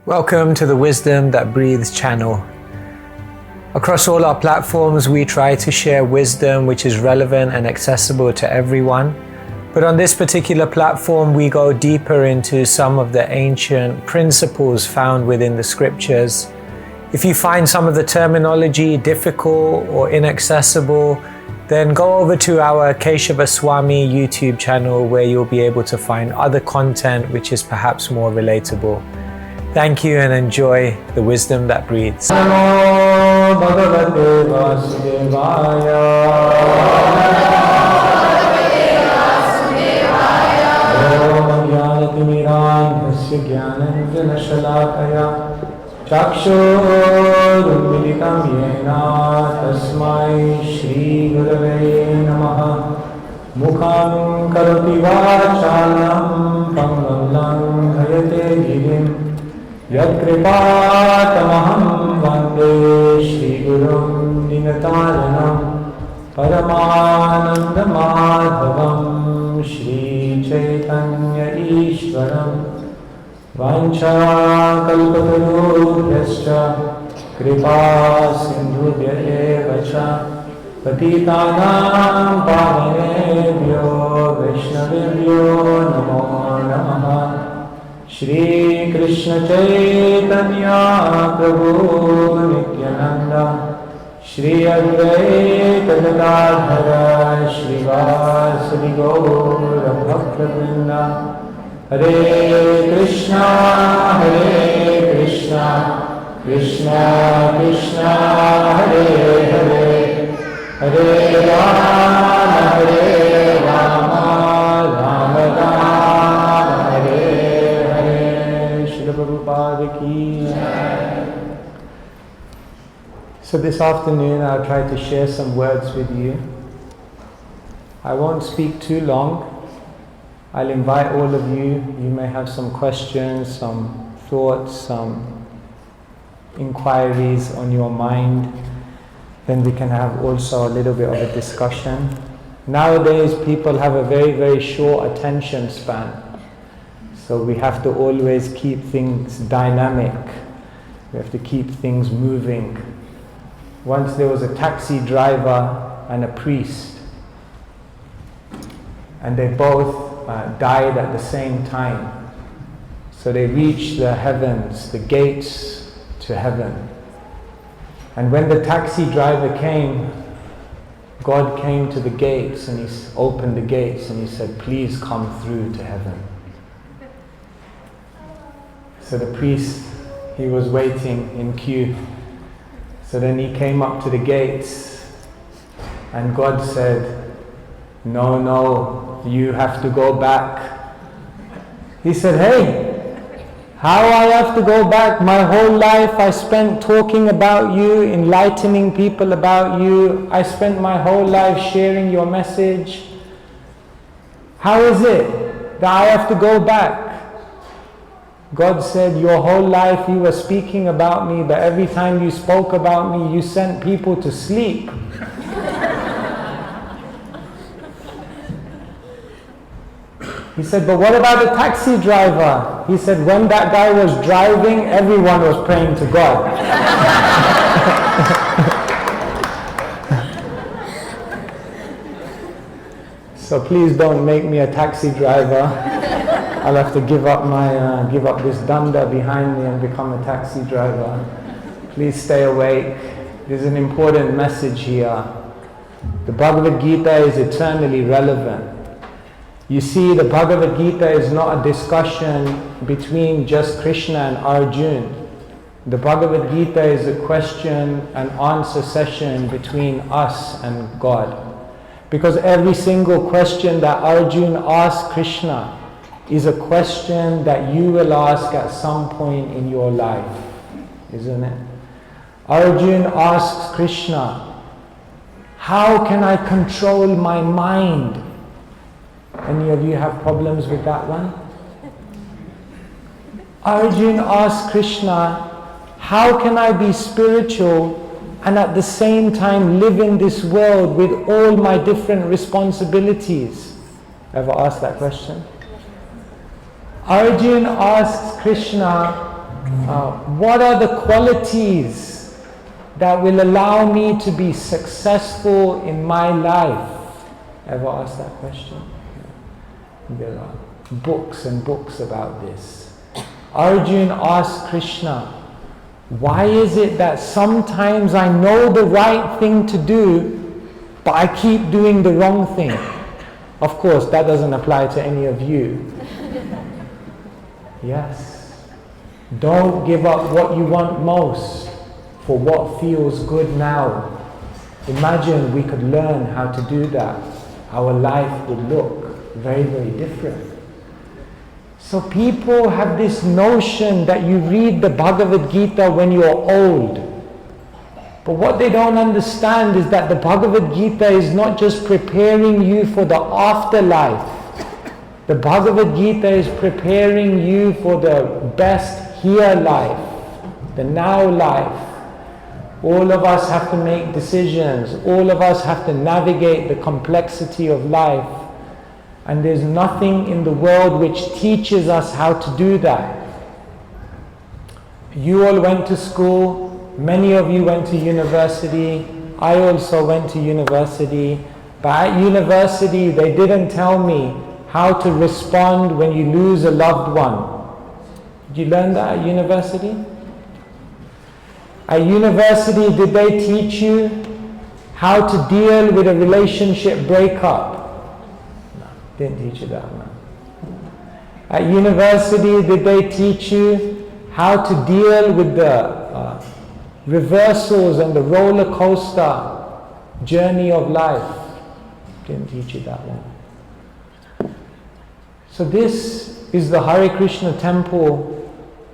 Welcome to the Wisdom That Breathes channel. Across all our platforms, we try to share wisdom which is relevant and accessible to everyone. But on this particular platform, we go deeper into some of the ancient principles found within the scriptures. If you find some of the terminology difficult or inaccessible, then go over to our Keshava Swami YouTube channel where you'll be able to find other content which is perhaps more relatable. Thank you and enjoy the wisdom that breathes. Namo Bhagavate Vasudevaya. Om Jnanatimirandhasya Jnananjanashalakaya Chakshurunmilitam Yena Tasmai Shri Gurave Namaha. Mukham Karoti Vachalam Pangam Langhayate Girim Yat Kripatamaham Vande Shri Gurum Dinataranam Paramananda Madhavam Shri Chaitanya Ishwaram Vancha Kalpatarubhyascha Kripa Sindhubhya Evacha Patitanam Pavanebhyo Vaishnavibhyo Namo Namaha. Shri Krishna Chaitanya Prabhu Nityananda Shri Advaita Gadadhara Shri Vasudeva Gaura Bhakta-vrinda. Hare Krishna Krishna Krishna Hare Hare Hare Rama Rama Rama Hare Hare. Srila Prabhupada ki. So this afternoon I'll try to share some words with you. I won't speak too long. I'll invite all of you. You may have some questions, some thoughts, some inquiries on your mind. Then we can have also a little bit of a discussion. Nowadays people have a very, very short attention span. So we have to always keep things dynamic. We have to keep things moving. Once there was a taxi driver and a priest, and they both died at the same time. So they reached the heavens, the gates to heaven. And when the taxi driver came, God came to the gates and He opened the gates and He said, "Please come through to heaven." So the priest, he was waiting in queue. So then he came up to the gates and God said, No, you have to go back. He said, "Hey, how I have to go back? My whole life I spent talking about you, enlightening people about you. I spent my whole life sharing your message. How is it that I have to go back?" God said, "Your whole life you were speaking about me, but every time you spoke about me, you sent people to sleep." He said, "But what about the taxi driver?" He said, "When that guy was driving, everyone was praying to God." So please don't make me a taxi driver. I'll have to give up this danda behind me and become a taxi driver. Please stay awake. There's an important message here. The Bhagavad Gita is eternally relevant. You see, the Bhagavad Gita is not a discussion between just Krishna and Arjuna. The Bhagavad Gita is a question and answer session between us and God. Because every single question that Arjuna asks Krishna is a question that you will ask at some point in your life, isn't it? Arjuna asks Krishna, "How can I control my mind?" Any of you have problems with that one? Arjuna asks Krishna, "How can I be spiritual and at the same time live in this world with all my different responsibilities?" Ever asked that question? Arjuna asks Krishna, What are the qualities that will allow me to be successful in my life? Ever asked that question? There are books and books about this. Arjun asked Krishna, why is it that sometimes I know the right thing to do, but I keep doing the wrong thing? Of course, that doesn't apply to any of you. Yes. Don't give up what you want most for what feels good now. Imagine we could learn how to do that. Our life would look very, very different. So people have this notion that you read the Bhagavad Gita when you're old. But what they don't understand is that the Bhagavad Gita is not just preparing you for the afterlife. The Bhagavad Gita is preparing you for the best here life, the now life. All of us have to make decisions. All of us have to navigate the complexity of life. And there's nothing in the world which teaches us how to do that. You all went to school. Many of you went to university. I also went to university. But at university, they didn't tell me how to respond when you lose a loved one. Did you learn that at university? At university, did they teach you how to deal with a relationship breakup? No, didn't teach you that, no. At university, did they teach you how to deal with the reversals and the roller coaster journey of life? Didn't teach you that one. So this is the Hare Krishna temple,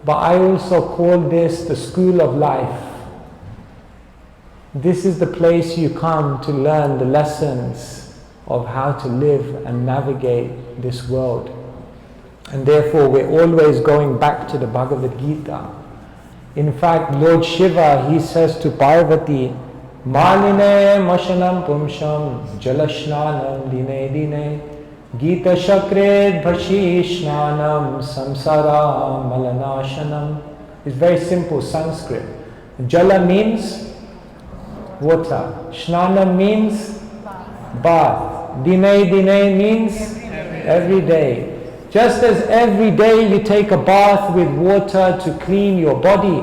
but I also call this the school of life. This is the place you come to learn the lessons of how to live and navigate this world. And therefore we're always going back to the Bhagavad Gita. In fact, Lord Shiva, he says to Parvati, Maline mashanam pumsham jalashnanam dine dine Gita Shakred Bhashishnanam Samsara Malanashanam. It's very simple Sanskrit. Jala means water. Shnanam means bath. Dine dine means every day. Just as every day you take a bath with water to clean your body,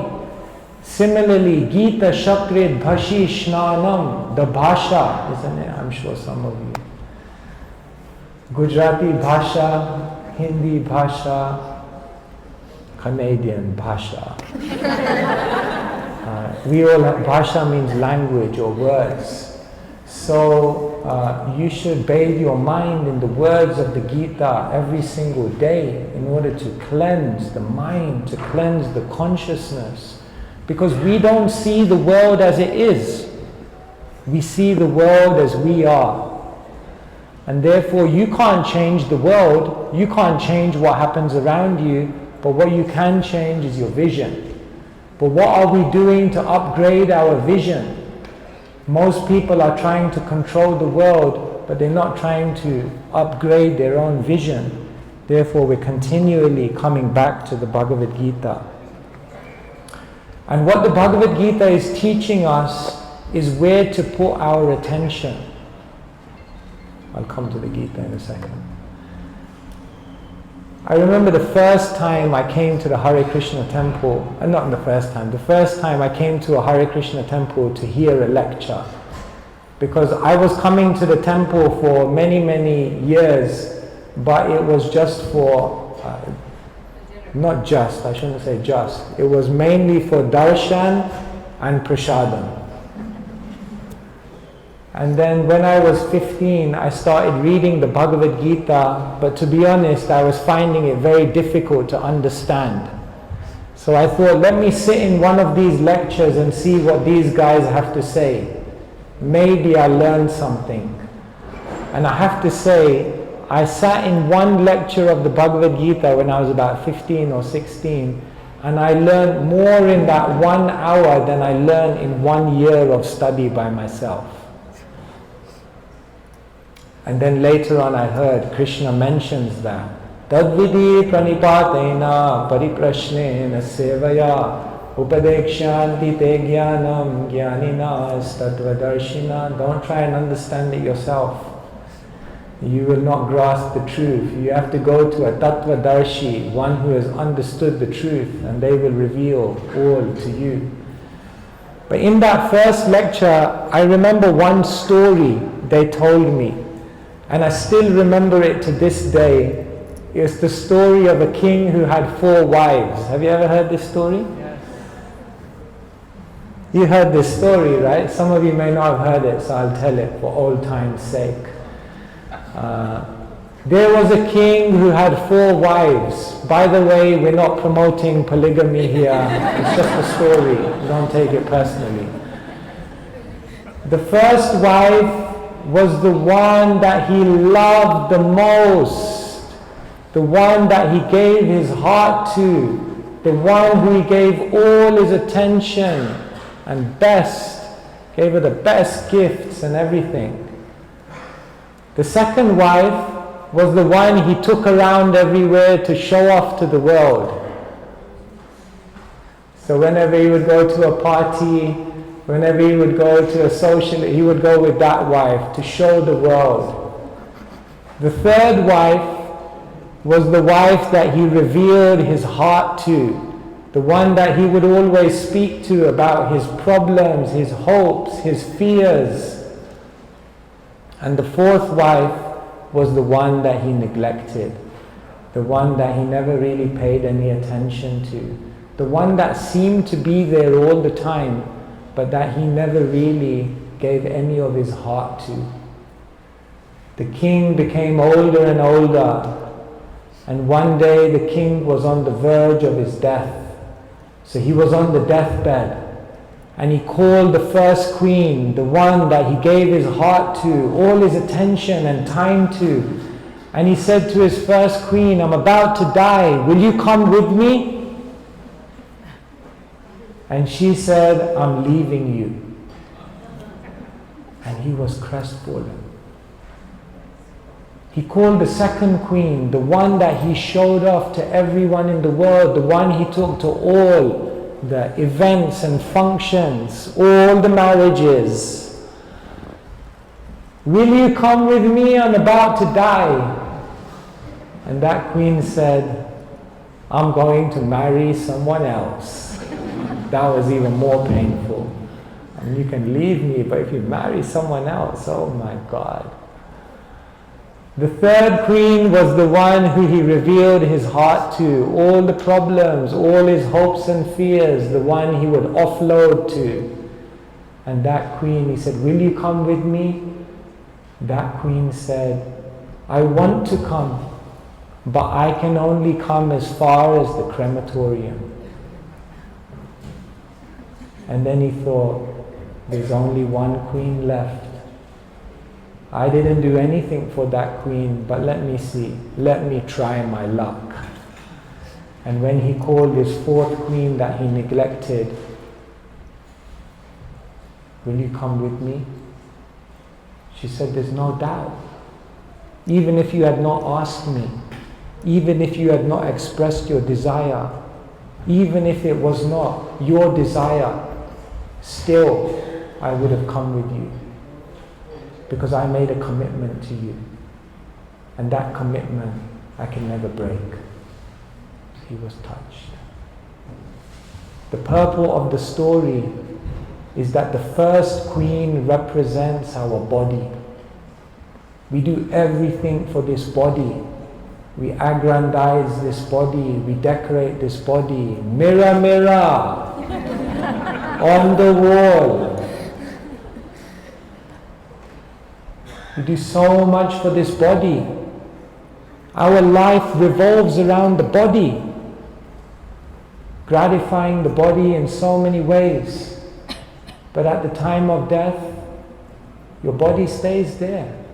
similarly Gita Shakred Bhashishnanam, the bhasha, isn't it? I'm sure some of you. Gujarati bhasha, Hindi bhasha, Canadian bhasha. We all have, bhasha means language or words. So you should bathe your mind in the words of the Gita every single day in order to cleanse the mind, to cleanse the consciousness. Because we don't see the world as it is. We see the world as we are. And therefore you can't change the world, you can't change what happens around you, but what you can change is your vision. But what are we doing to upgrade our vision? Most people are trying to control the world, but they're not trying to upgrade their own vision. Therefore we're continually coming back to the Bhagavad Gita. And what the Bhagavad Gita is teaching us is where to put our attention. I'll come to the Gita in a second. I remember the first time I came to the Hare Krishna temple, not the first time I came to a Hare Krishna temple to hear a lecture. Because I was coming to the temple for many, many years, but it was just for, not just, I shouldn't say just, it was mainly for darshan and prasadam. And then when I was 15, I started reading the Bhagavad Gita, but to be honest, I was finding it very difficult to understand. So I thought, let me sit in one of these lectures and see what these guys have to say. Maybe I'll learn something. And I have to say, I sat in one lecture of the Bhagavad Gita when I was about 15 or 16, and I learned more in that 1 hour than I learned in 1 year of study by myself. And then later on I heard Krishna mentions that Tadvidi pranipatena pariprashnena sevaya upadekshanti te jnanam jnaninas tattvadarshina. Don't try and understand it yourself. You will not grasp the truth. You have to go to a tattvadarshi, one who has understood the truth, and they will reveal all to you. But in that first lecture, I remember one story they told me, and I still remember it to this day. It's the story of a king who had 4 wives. Have you ever heard this story? Yes. You heard this story, right? Some of you may not have heard it, so I'll tell it for old time's sake. There was a king who had 4 wives. By the way, we're not promoting polygamy here. It's just a story. Don't take it personally. The first wife was the one that he loved the most, the one that he gave his heart to, the one who he gave all his attention and gave her the best gifts and everything. The second wife was the one he took around everywhere to show off to the world. So whenever he would go to a party, whenever he would go to a social, he would go with that wife to show the world. The third wife was the wife that he revealed his heart to, the one that he would always speak to about his problems, his hopes, his fears. And the fourth wife was the one that he neglected, the one that he never really paid any attention to, the one that seemed to be there all the time, but that he never really gave any of his heart to. The king became older and older, and one day the king was on the verge of his death. So he was on the deathbed, and he called the first queen, the one that he gave his heart to, all his attention and time to. And he said to his first queen, I'm about to die, will you come with me? And she said, I'm leaving you. And he was crestfallen. He called the second queen, the one that he showed off to everyone in the world, the one he took to all the events and functions, all the marriages. Will you come with me? I'm about to die. And that queen said, I'm going to marry someone else. That was even more painful. And you can leave me, but if you marry someone else, oh my God. The third queen was the one who he revealed his heart to, all the problems, all his hopes and fears, the one he would offload to. And that queen, he said, will you come with me? That queen said, I want to come, but I can only come as far as the crematorium. And then he thought, there's only one queen left. I didn't do anything for that queen, but let me see, let me try my luck. And when he called his fourth queen that he neglected, will you come with me? She said, there's no doubt. Even if you had not asked me, even if you had not expressed your desire, even if it was not your desire, still I would have come with you. Because I made a commitment to you. And that commitment I can never break. He was touched. The purport of the story is that the first queen represents our body. We do everything for this body. We aggrandize this body. We decorate this body. Mirror, mirror on the wall. We do so much for this body. Our life revolves around the body, gratifying the body in so many ways. But at the time of death, your body stays there.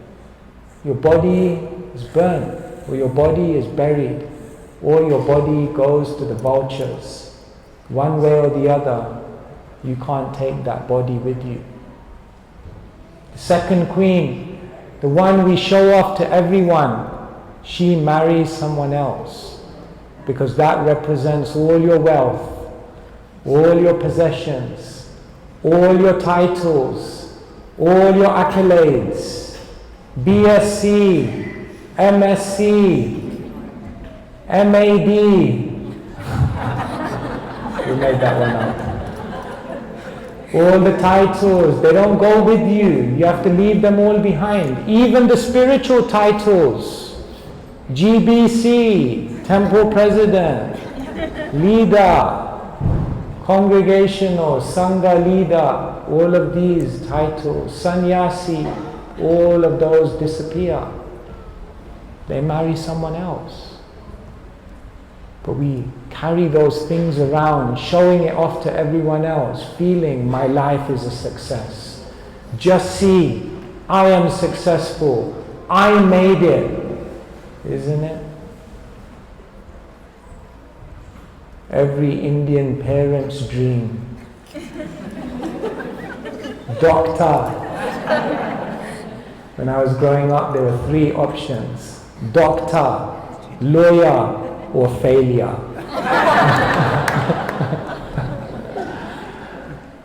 Your body is burnt, or your body is buried, or your body goes to the vultures. One way or the other, you can't take that body with you. The second queen, the one we show off to everyone, she marries someone else, because that represents all your wealth, all your possessions, all your titles, all your accolades, BSc, MSc, MAD. We made that one up. All the titles, they don't go with you. You have to leave them all behind. Even the spiritual titles, GBC, Temple President, Leader, Congregational, Sangha Leader, all of these titles, Sannyasi, all of those disappear. They marry someone else. But we carry those things around, showing it off to everyone else, feeling my life is a success. Just see, I am successful. I made it. Isn't it? Every Indian parent's dream. Doctor. When I was growing up, there were 3 options: doctor, lawyer, or failure.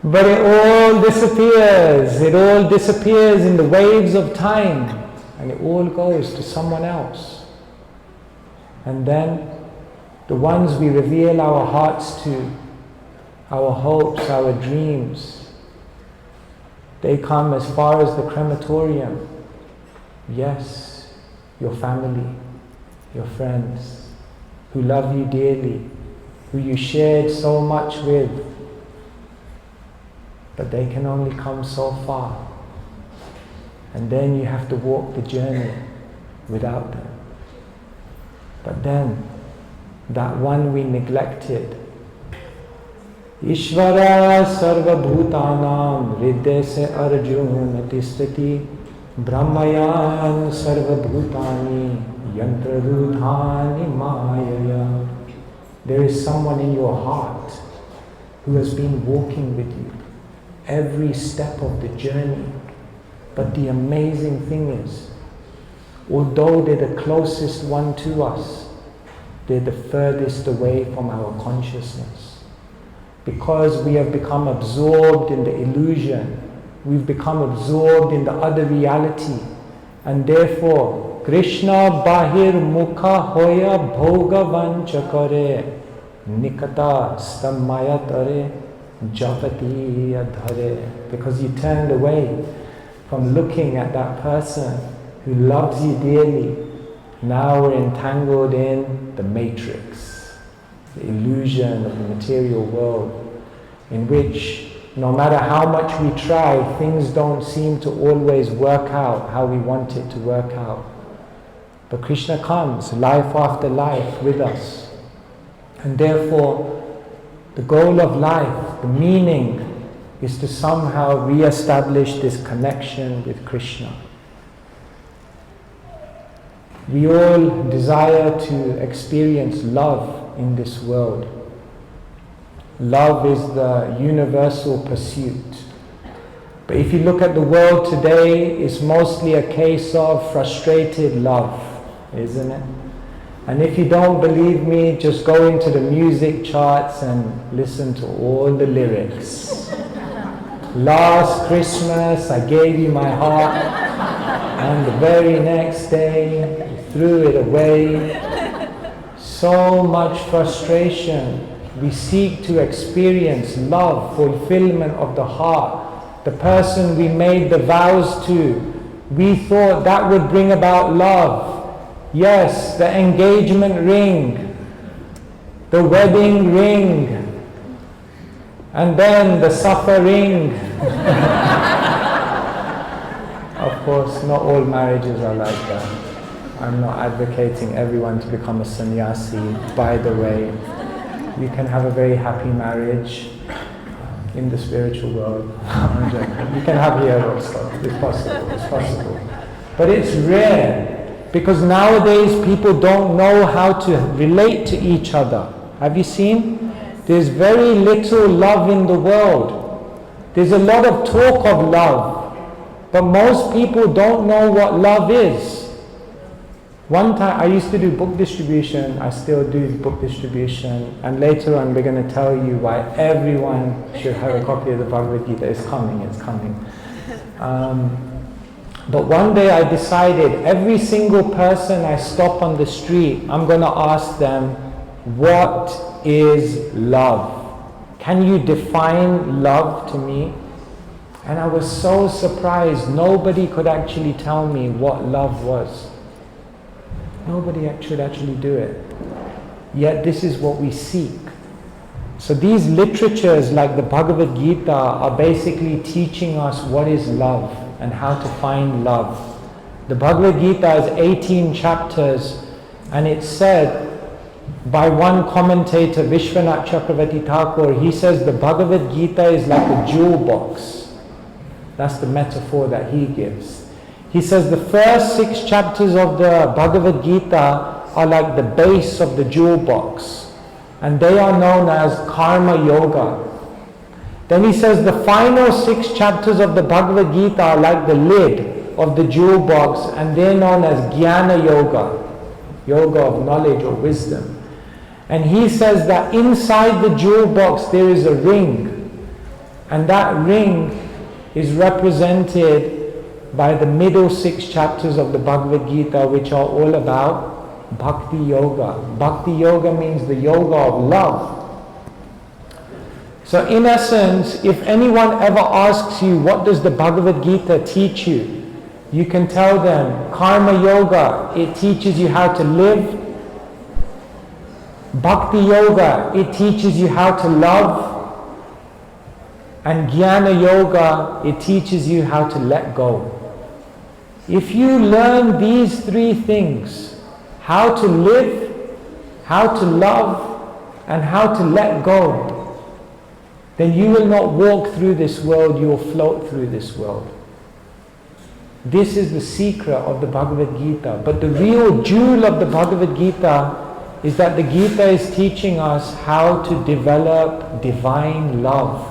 But it all disappears. It all disappears in the waves of time, and it all goes to someone else. And then the ones we reveal our hearts to, our hopes, our dreams, they come as far as the crematorium. Yes, your family, your friends, who love you dearly, who you shared so much with, but they can only come so far. And then you have to walk the journey without them. But then, that one we neglected, Ishvara sarva bhutanam hridaya se arjuna tisthati brahmayan sarva bhutani yantra rudhani mayaya. There is someone in your heart who has been walking with you every step of the journey. But the amazing thing is, although they're the closest one to us, they're the furthest away from our consciousness. Because we have become absorbed in the illusion, we've become absorbed in the other reality, and therefore Krishna bahir mukha hoya bhogavan chakare nikata stamayatare japati adhare. Because you turned away from looking at that person who loves you dearly. Now we're entangled in the matrix, the illusion of the material world, in which no matter how much we try, things don't seem to always work out how we want it to work out. But Krishna comes life after life with us. And therefore, the goal of life, the meaning, is to somehow re-establish this connection with Krishna. We all desire to experience love in this world. Love is the universal pursuit. But if you look at the world today, it's mostly a case of frustrated love, isn't it? And if you don't believe me, just go into the music charts and listen to all the lyrics. Last Christmas I gave you my heart, and the very next day you threw it away. So much frustration. We seek to experience love, fulfillment of the heart. The person we made the vows to, we thought that would bring about love. Yes, the engagement ring, the wedding ring, and then the suffering. Of course, not all marriages are like that. I'm not advocating everyone to become a sannyasi, by the way. You can have a very happy marriage in the spiritual world. You can have here also. It's possible. But it's rare. Because nowadays people don't know how to relate to each other. Have you seen? There's very little love in the world. There's a lot of talk of love. But most people don't know what love is. One time I used to do book distribution, I still do book distribution, and later on we're going to tell you why everyone should have a copy of the Bhagavad Gita. It's coming. But one day I decided every single person I stop on the street, I'm going to ask them, what is love? Can you define love to me? And I was so surprised, nobody could actually tell me what love was. Nobody should actually do it. Yet this is what we seek. So these literatures like the Bhagavad Gita are basically teaching us what is love and how to find love. The Bhagavad Gita is 18 chapters, and it's said by one commentator, Vishwanath Chakravarti Thakur, he says the Bhagavad Gita is like a jewel box. That's the metaphor that he gives. He says the first 6 chapters of the Bhagavad Gita are like the base of the jewel box, and they are known as Karma Yoga. Then he says the final 6 chapters of the Bhagavad Gita are like the lid of the jewel box, and they're known as Jnana Yoga, yoga of knowledge or wisdom. And he says that inside the jewel box there is a ring, and that ring is represented by the middle 6 chapters of the Bhagavad Gita, which are all about Bhakti Yoga. Bhakti Yoga means the yoga of love. So in essence, if anyone ever asks you, what does the Bhagavad Gita teach you? You can tell them, Karma Yoga, it teaches you how to live. Bhakti Yoga, it teaches you how to love. And Jnana Yoga, it teaches you how to let go. If you learn these 3 things, how to live, how to love, and how to let go, then you will not walk through this world, you will float through this world. This is the secret of the Bhagavad Gita. But the real jewel of the Bhagavad Gita is that the Gita is teaching us how to develop divine love.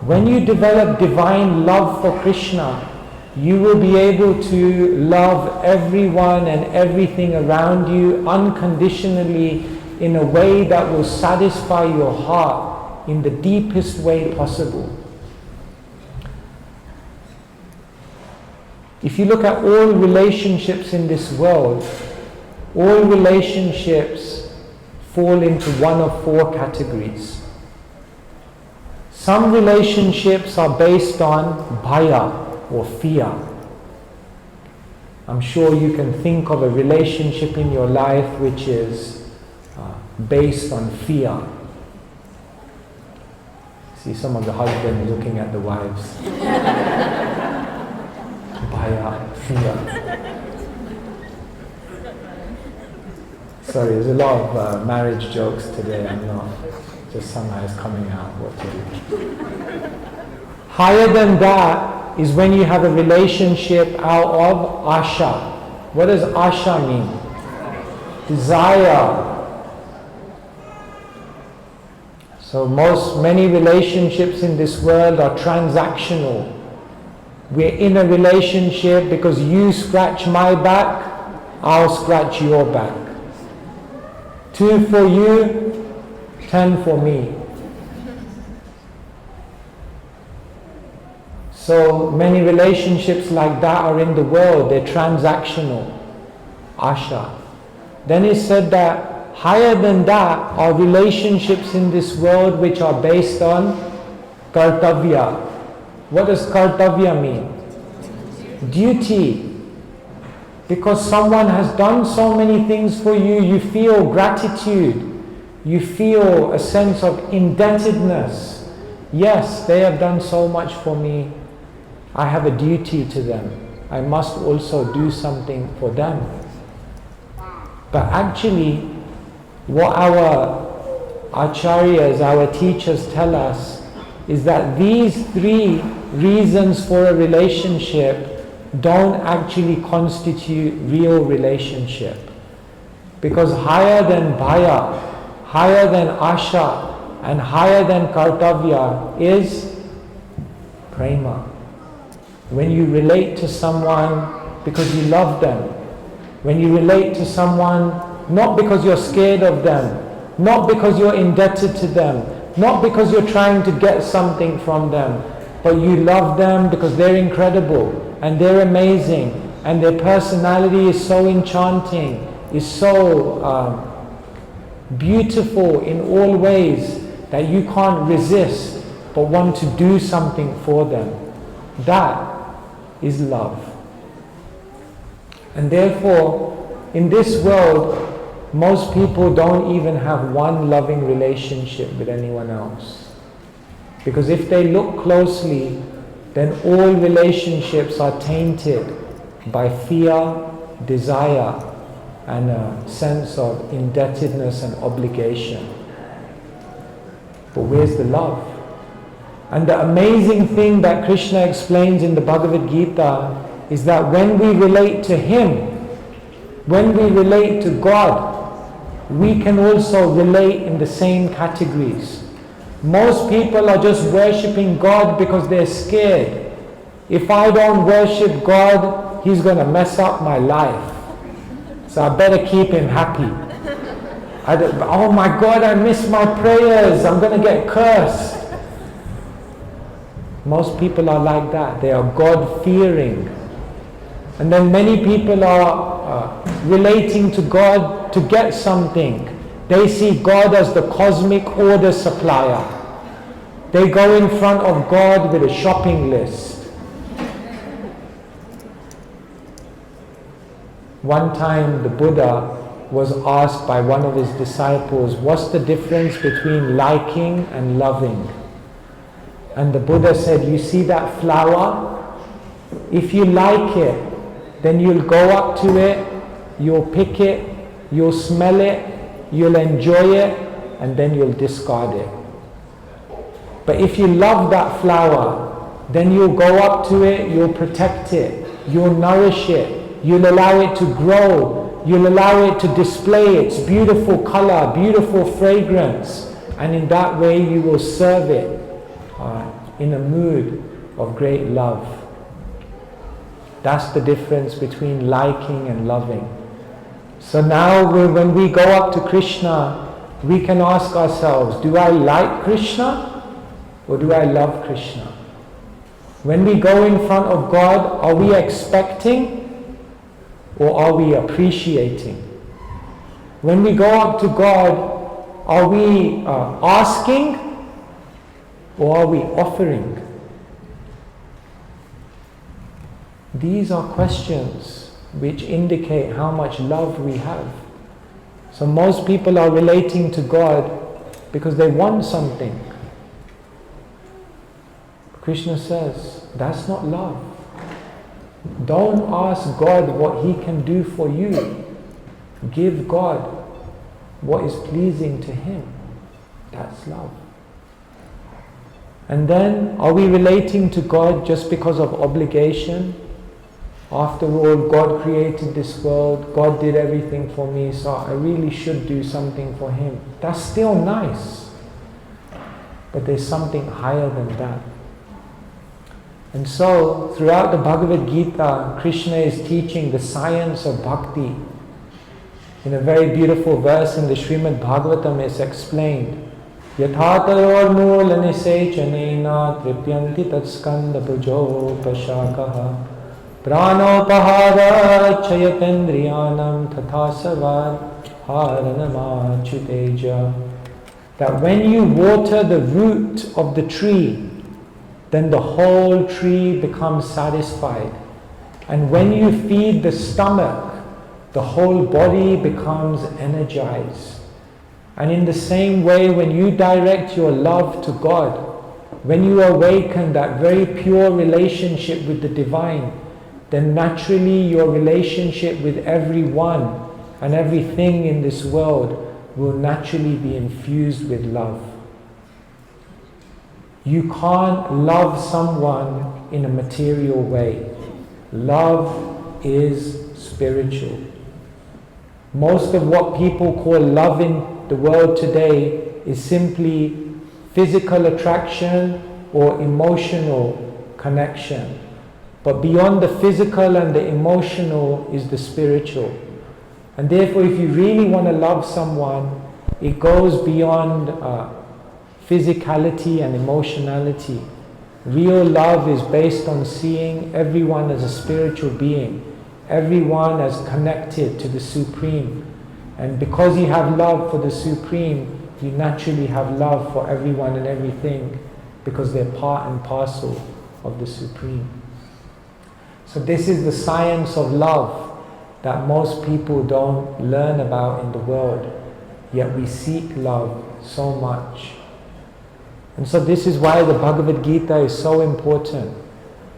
When you develop divine love for Krishna, you will be able to love everyone and everything around you unconditionally in a way that will satisfy your heart in the deepest way possible. If you look at all relationships in this world, all relationships fall into one of 4 categories. Some relationships are based on bhaya, or fear. I'm sure you can think of a relationship in your life which is based on fear. See some of the husbands looking at the wives. Bhaya, fear. Sorry, there's a lot of marriage jokes today. I'm not, just somehow it's coming out what to do. Higher than that is when you have a relationship out of asha. What does asha mean? Desire. So many relationships in this world are transactional. We're in a relationship because you scratch my back, I'll scratch your back. 2 for you, 10 for me. So many relationships like that are in the world, they're transactional, asha. Then it said that higher than that are relationships in this world which are based on kartavya. What does kartavya mean? Duty. Because someone has done so many things for you, you feel gratitude, you feel a sense of indebtedness. Yes, they have done so much for me. I have a duty to them. I must also do something for them. But actually, what our acharyas, our teachers tell us is that these 3 reasons for a relationship don't actually constitute real relationship. Because higher than bhaya, higher than asha, and higher than kartavya is prema. When you relate to someone because you love them, When you relate to someone, not because you're scared of them, not because you're indebted to them, not because you're trying to get something from them, but you love them because they're incredible and they're amazing and their personality is so enchanting, is so beautiful in all ways that you can't resist but want to do something for them. That is love. And therefore, in this world, most people don't even have one loving relationship with anyone else. Because if they look closely, then all relationships are tainted by fear, desire, and a sense of indebtedness and obligation. But where's the love? And the amazing thing that Krishna explains in the Bhagavad Gita is that when we relate to Him, when we relate to God, we can also relate in the same categories. Most people are just worshipping God because they're scared. If I don't worship God, He's going to mess up my life. So I better keep Him happy. Oh my God, I miss my prayers. I'm going to get cursed. Most people are like that. They are God-fearing. And then many people are relating to God to get something. They see God as the cosmic order supplier. They go in front of God with a shopping list. One time the Buddha was asked by one of his disciples, what's the difference between liking and loving? And the Buddha said, you see that flower? If you like it, then you'll go up to it, you'll pick it, you'll smell it, you'll enjoy it, and then you'll discard it. But if you love that flower, then you'll go up to it, you'll protect it, you'll nourish it, you'll allow it to grow, you'll allow it to display its beautiful color, beautiful fragrance, and in that way you will serve it in a mood of great love. That's the difference between liking and loving. So now when we go up to Krishna, we can ask ourselves, do I like Krishna or do I love Krishna? When we go in front of God, are we expecting or are we appreciating? When we go up to God, are we asking or are we offering? These are questions which indicate how much love we have. So most people are relating to God because they want something. Krishna says, that's not love. Don't ask God what He can do for you. Give God what is pleasing to Him. That's love. And then, are we relating to God just because of obligation? After all, God created this world, God did everything for me, so I really should do something for Him. That's still nice. But there's something higher than that. And so, throughout the Bhagavad Gita, Krishna is teaching the science of bhakti. In a very beautiful verse in the Srimad Bhagavatam, it's explained, Yathathayor mula nisechanena tripyanti tatskanda bhujopashakaha Pranopahara chayatendriyanam tatha haranamachuteja. That when you water the root of the tree, then the whole tree becomes satisfied. And when you feed the stomach, the whole body becomes energized. And in the same way, when you direct your love to God, when you awaken that very pure relationship with the Divine, then naturally your relationship with everyone and everything in this world will naturally be infused with love. You can't love someone in a material way. Love is spiritual. Most of what people call love in the world today is simply physical attraction or emotional connection. But beyond the physical and the emotional is the spiritual. And therefore, if you really want to love someone, it goes beyond physicality and emotionality. Real love is based on seeing everyone as a spiritual being, everyone as connected to the Supreme. And because you have love for the Supreme, you naturally have love for everyone and everything, because they're part and parcel of the Supreme. So this is the science of love that most people don't learn about in the world, yet we seek love so much. And so this is why the Bhagavad Gita is so important,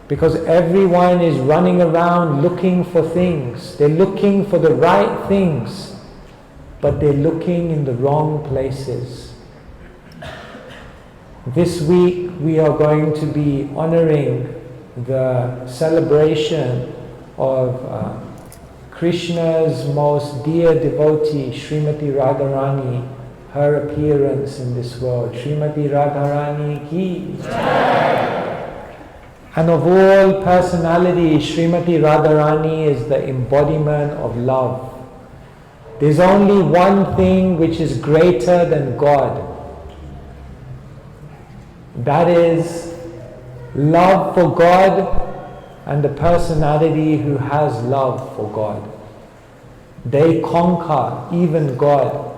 because everyone is running around looking for things. They're looking for the right things, but they're looking in the wrong places. This week we are going to be honoring the celebration of Krishna's most dear devotee, Srimati Radharani, her appearance in this world. Srimati Radharani ki Jai. And of all personalities, Srimati Radharani is the embodiment of love. There's only one thing which is greater than God. That is love for God and the personality who has love for God. They conquer even God.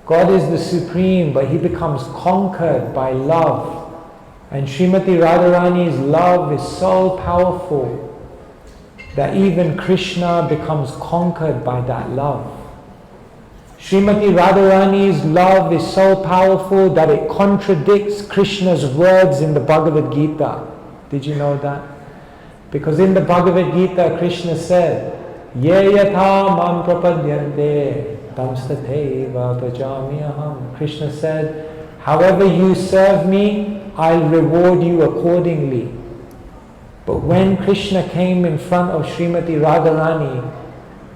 God is the Supreme, but He becomes conquered by love. And Srimati Radharani's love is so powerful that even Krishna becomes conquered by that love. Srimati Radharani's love is so powerful that it contradicts Krishna's words in the Bhagavad Gita. Did you know that? Because in the Bhagavad Gita, Krishna said, Ye yatha mam prapadyante tamstateva bhajami aham. Krishna said, however you serve me, I'll reward you accordingly. But when Krishna came in front of Srimati Radharani,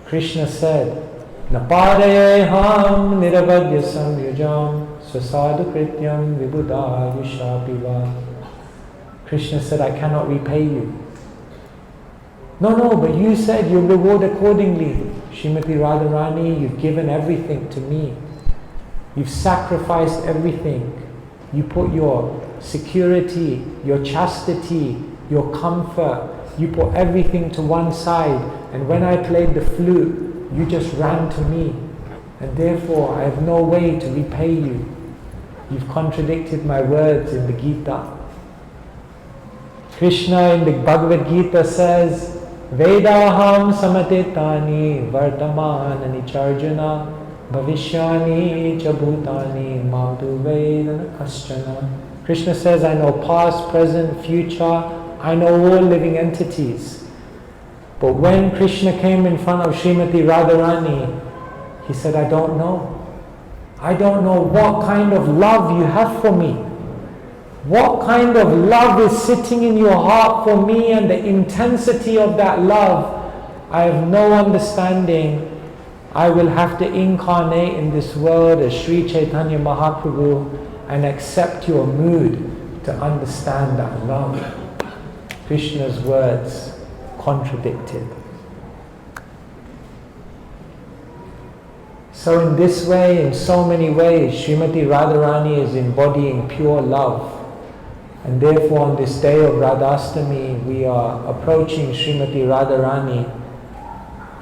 Krishna said, Naparayeham niravadya samyujam swasadu krityam vibhuda yushapiva. Krishna said, I cannot repay you. No, but you said you'll reward accordingly. Srimati Radharani, you've given everything to me. You've sacrificed everything. You put your security, your chastity, your comfort, you put everything to one side. And when I played the flute, you just ran to me. And therefore, I have no way to repay you. You've contradicted my words in the Gita. Krishna in the Bhagavad Gita says, Vedaham samatetani vartamanani charjana bhavishyani cha bhutani madhu vedana kaschana. Krishna says, I know past, present, future, I know all living entities. But when Krishna came in front of Srimati Radharani, he said, I don't know. I don't know what kind of love you have for me. What kind of love is sitting in your heart for me, and the intensity of that love, I have no understanding. I will have to incarnate in this world as Sri Chaitanya Mahaprabhu and accept your mood to understand that love. Krishna's words contradicted. So in this way, in so many ways, Srimati Radharani is embodying pure love. And therefore on this day of Radhastami, we are approaching Srimati Radharani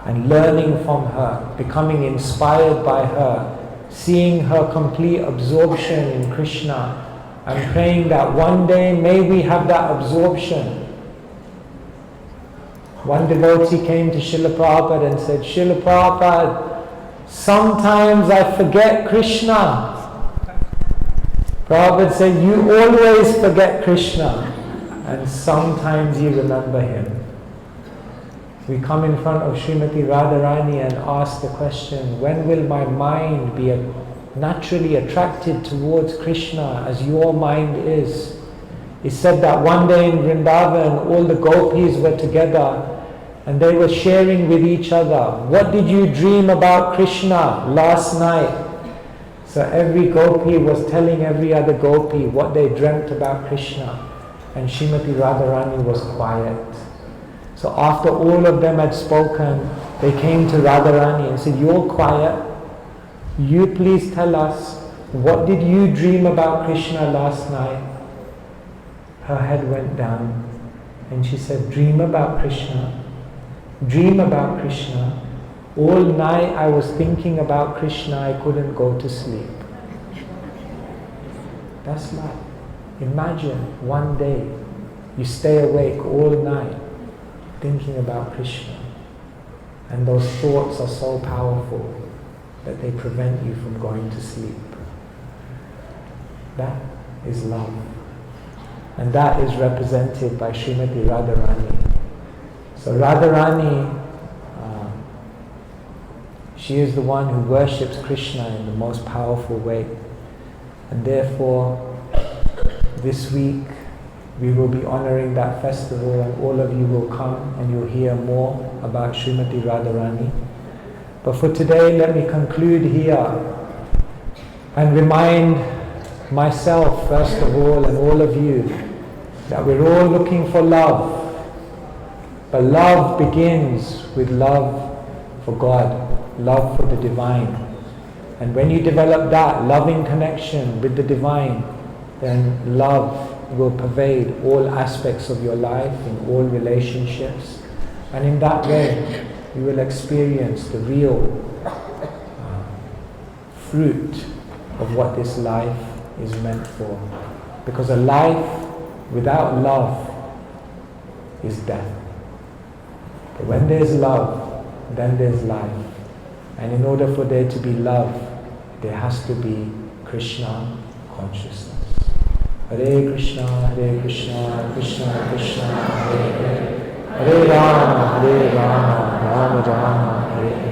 and learning from her, becoming inspired by her, seeing her complete absorption in Krishna, and praying that one day may we have that absorption. One devotee came to Srila Prabhupada and said, Srila Prabhupada, sometimes I forget Krishna. Prabhupada said, you always forget Krishna, and sometimes you remember him. We come in front of Srimati Radharani and ask the question, when will my mind be naturally attracted towards Krishna as your mind is? He said that one day in Vrindavan, all the gopis were together and they were sharing with each other, what did you dream about Krishna last night? So every gopi was telling every other gopi what they dreamt about Krishna, and Srimati Radharani was quiet. So after all of them had spoken, They came to Radharani and said, "You're quiet. You please tell us, what did you dream about Krishna last night?" Her head went down and she said, "Dream about Krishna. Dream about Krishna. All night I was thinking about Krishna, I couldn't go to sleep." That's life. Imagine one day you stay awake all night thinking about Krishna, and those thoughts are so powerful that they prevent you from going to sleep. That is love. And that is represented by Srimati Radharani. So Radharani, she is the one who worships Krishna in the most powerful way. And therefore, this week we will be honoring that festival, and all of you will come and you'll hear more about Srimati Radharani. But for today, let me conclude here and remind myself, first of all, and all of you, that we're all looking for love. But love begins with love for God, love for the divine. And when you develop that loving connection with the divine, then love will pervade all aspects of your life, in all relationships. And in that way, you will experience the real fruit of what this life is meant for. Because a life without love is death. But when there's love, then there's life. And in order for there to be love, there has to be Krishna consciousness. Hare Krishna, Krishna Krishna, Hare Hare, Hare Rama, Rama Rama, Hare Hare.